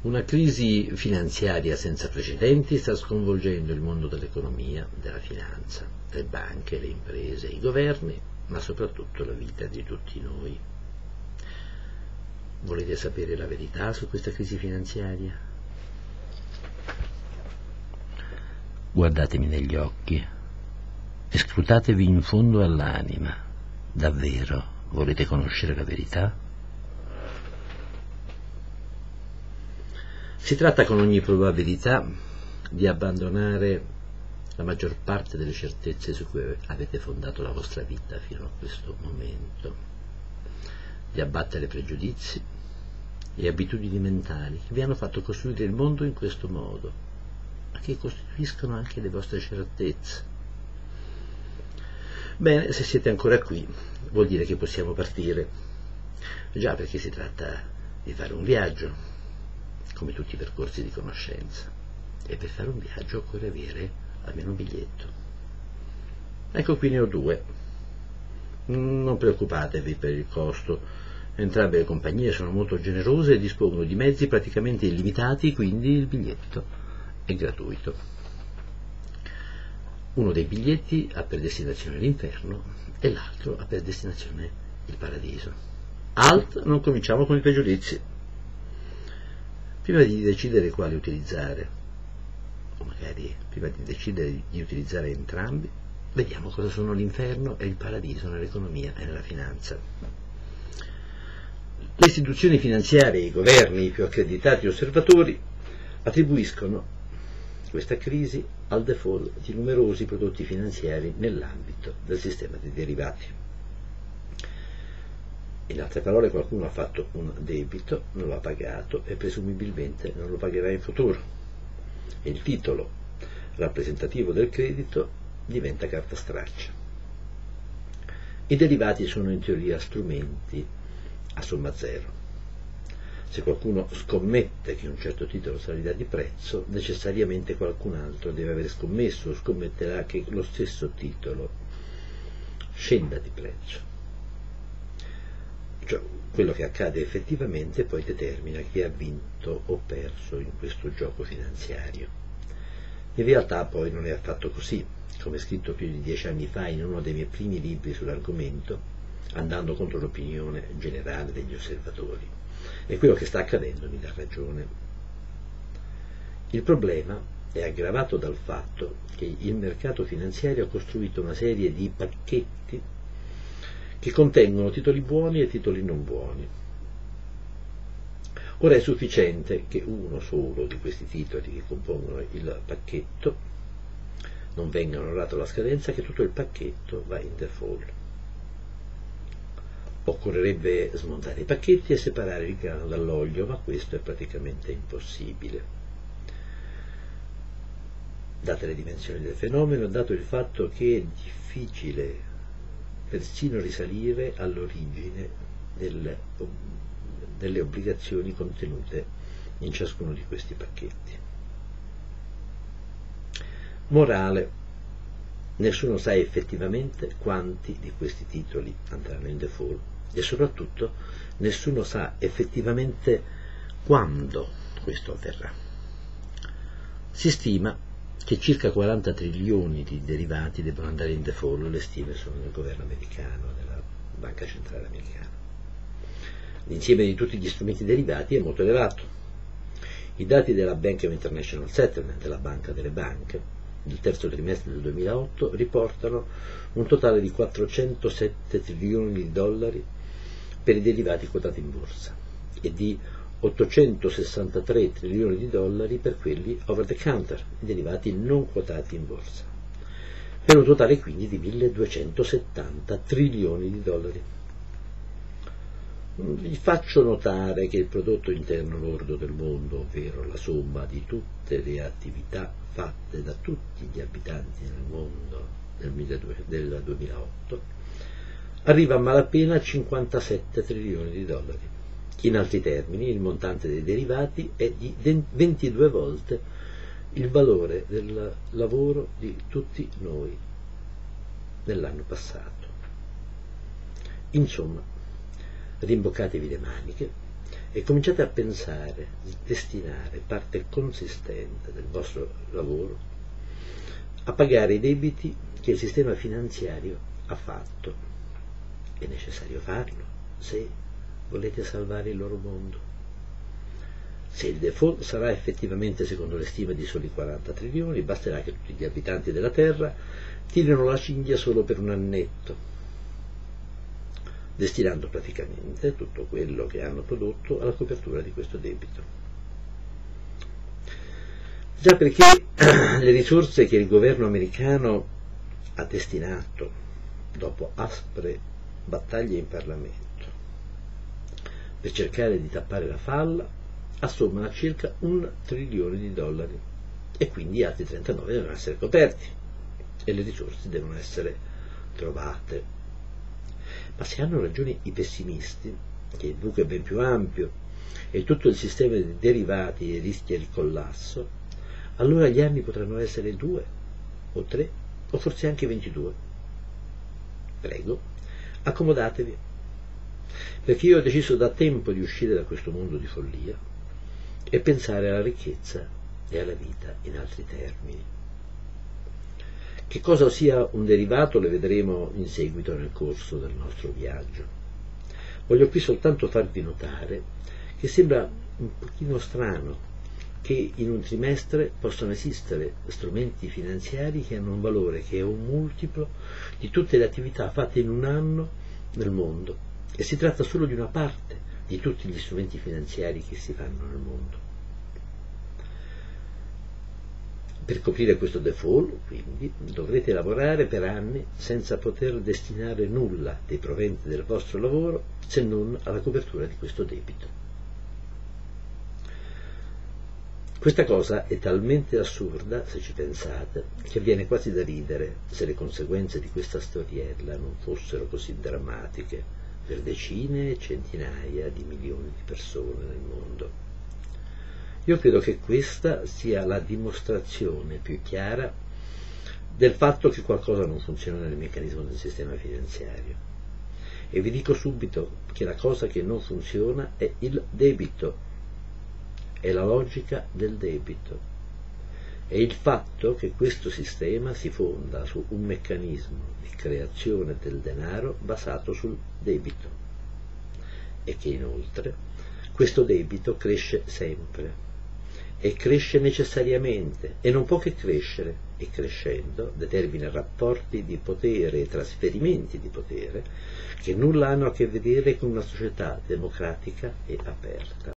Una crisi finanziaria senza precedenti sta sconvolgendo il mondo dell'economia, della finanza, le banche, le imprese, i governi, ma soprattutto la vita di tutti noi. Volete sapere la verità su questa crisi finanziaria? Guardatemi negli occhi e scrutatevi in fondo all'anima. Davvero volete conoscere la verità? Si tratta con ogni probabilità di abbandonare la maggior parte delle certezze su cui avete fondato la vostra vita fino a questo momento, di abbattere pregiudizi e abitudini mentali che vi hanno fatto costruire il mondo in questo modo, ma che costituiscono anche le vostre certezze. Bene, se siete ancora qui, vuol dire che possiamo partire. Già, perché si tratta di fare un viaggio, come tutti i percorsi di conoscenza. E per fare un viaggio occorre avere almeno un biglietto. Ecco, qui ne ho due. Non preoccupatevi per il costo. Entrambe le compagnie sono molto generose e dispongono di mezzi praticamente illimitati, quindi il biglietto è gratuito. Uno dei biglietti ha per destinazione l'inferno e l'altro ha per destinazione il paradiso. Alt, non cominciamo con i pregiudizi. Prima di decidere quale utilizzare, o magari prima di decidere di utilizzare entrambi, vediamo cosa sono l'inferno e il paradiso nell'economia e nella finanza. Le istituzioni finanziarie e i governi, i più accreditati osservatori, attribuiscono questa crisi al default di numerosi prodotti finanziari nell'ambito del sistema dei derivati. In altre parole, qualcuno ha fatto un debito, non l'ha pagato e presumibilmente non lo pagherà in futuro. E il titolo rappresentativo del credito diventa carta straccia. I derivati sono in teoria strumenti a somma zero. Se qualcuno scommette che un certo titolo salirà di prezzo, necessariamente qualcun altro deve aver scommesso o scommetterà che lo stesso titolo scenda di prezzo. Cioè, quello che accade effettivamente poi determina chi ha vinto o perso in questo gioco finanziario. In realtà poi non è affatto così, come scritto più di 10 anni fa in uno dei miei primi libri sull'argomento, andando contro l'opinione generale degli osservatori. E quello che sta accadendo mi dà ragione. Il problema è aggravato dal fatto che il mercato finanziario ha costruito una serie di pacchetti che contengono titoli buoni e titoli non buoni. Ora è sufficiente che uno solo di questi titoli che compongono il pacchetto non venga onorato alla scadenza, che tutto il pacchetto va in default. Occorrerebbe smontare i pacchetti e separare il grano dall'olio, ma questo è praticamente impossibile. Date le dimensioni del fenomeno, dato il fatto che è difficile persino risalire all'origine delle obbligazioni contenute in ciascuno di questi pacchetti. Morale: nessuno sa effettivamente quanti di questi titoli andranno in default e soprattutto nessuno sa effettivamente quando questo avverrà. Si stima che circa 40 trilioni di derivati debbano andare in default, le stime sono del governo americano, della Banca Centrale Americana. L'insieme di tutti gli strumenti derivati è molto elevato. I dati della Bank of International Settlement, della banca delle banche, il terzo trimestre del 2008 riportano un totale di 407 trilioni di dollari per i derivati quotati in borsa e di 863 trilioni di dollari per quelli over the counter, i derivati non quotati in borsa, per un totale quindi di 1270 trilioni di dollari. Vi faccio notare che il prodotto interno lordo del mondo, ovvero la somma di tutte le attività fatte da tutti gli abitanti nel mondo del 2008, arriva a malapena a 57 trilioni di dollari. In altri termini, il montante dei derivati è di 22 volte il valore del lavoro di tutti noi nell'anno passato. Insomma, rimboccatevi le maniche e cominciate a pensare di destinare parte consistente del vostro lavoro a pagare i debiti che il sistema finanziario ha fatto. È necessario farlo se volete salvare il loro mondo. Se il default sarà effettivamente secondo le stime di soli 40 trilioni, basterà che tutti gli abitanti della Terra tirino la cinghia solo per un annetto, destinando praticamente tutto quello che hanno prodotto alla copertura di questo debito. Già perché le risorse che il governo americano ha destinato, dopo aspre battaglie in Parlamento, per cercare di tappare la falla, assommano a circa $1 trilione e quindi altri 39 devono essere coperti e le risorse devono essere trovate. Ma se hanno ragione i pessimisti, che il buco è ben più ampio e tutto il sistema di derivati rischia il collasso, allora gli anni potranno essere 2 o 3 o forse anche 22. Prego, accomodatevi, perché io ho deciso da tempo di uscire da questo mondo di follia e pensare alla ricchezza e alla vita in altri termini. Che cosa sia un derivato le vedremo in seguito nel corso del nostro viaggio. Voglio qui soltanto farvi notare che sembra un pochino strano che in un trimestre possano esistere strumenti finanziari che hanno un valore che è un multiplo di tutte le attività fatte in un anno nel mondo, e si tratta solo di una parte di tutti gli strumenti finanziari che si fanno nel mondo. Per coprire questo default, quindi, dovrete lavorare per anni senza poter destinare nulla dei proventi del vostro lavoro se non alla copertura di questo debito. Questa cosa è talmente assurda, se ci pensate, che viene quasi da ridere se le conseguenze di questa storiella non fossero così drammatiche per decine e centinaia di milioni di persone nel mondo. Io credo che questa sia la dimostrazione più chiara del fatto che qualcosa non funziona nel meccanismo del sistema finanziario. E vi dico subito che la cosa che non funziona è il debito, è la logica del debito, è il fatto che questo sistema si fonda su un meccanismo di creazione del denaro basato sul debito e che inoltre questo debito cresce sempre e cresce necessariamente e non può che crescere, e crescendo determina rapporti di potere e trasferimenti di potere che nulla hanno a che vedere con una società democratica e aperta.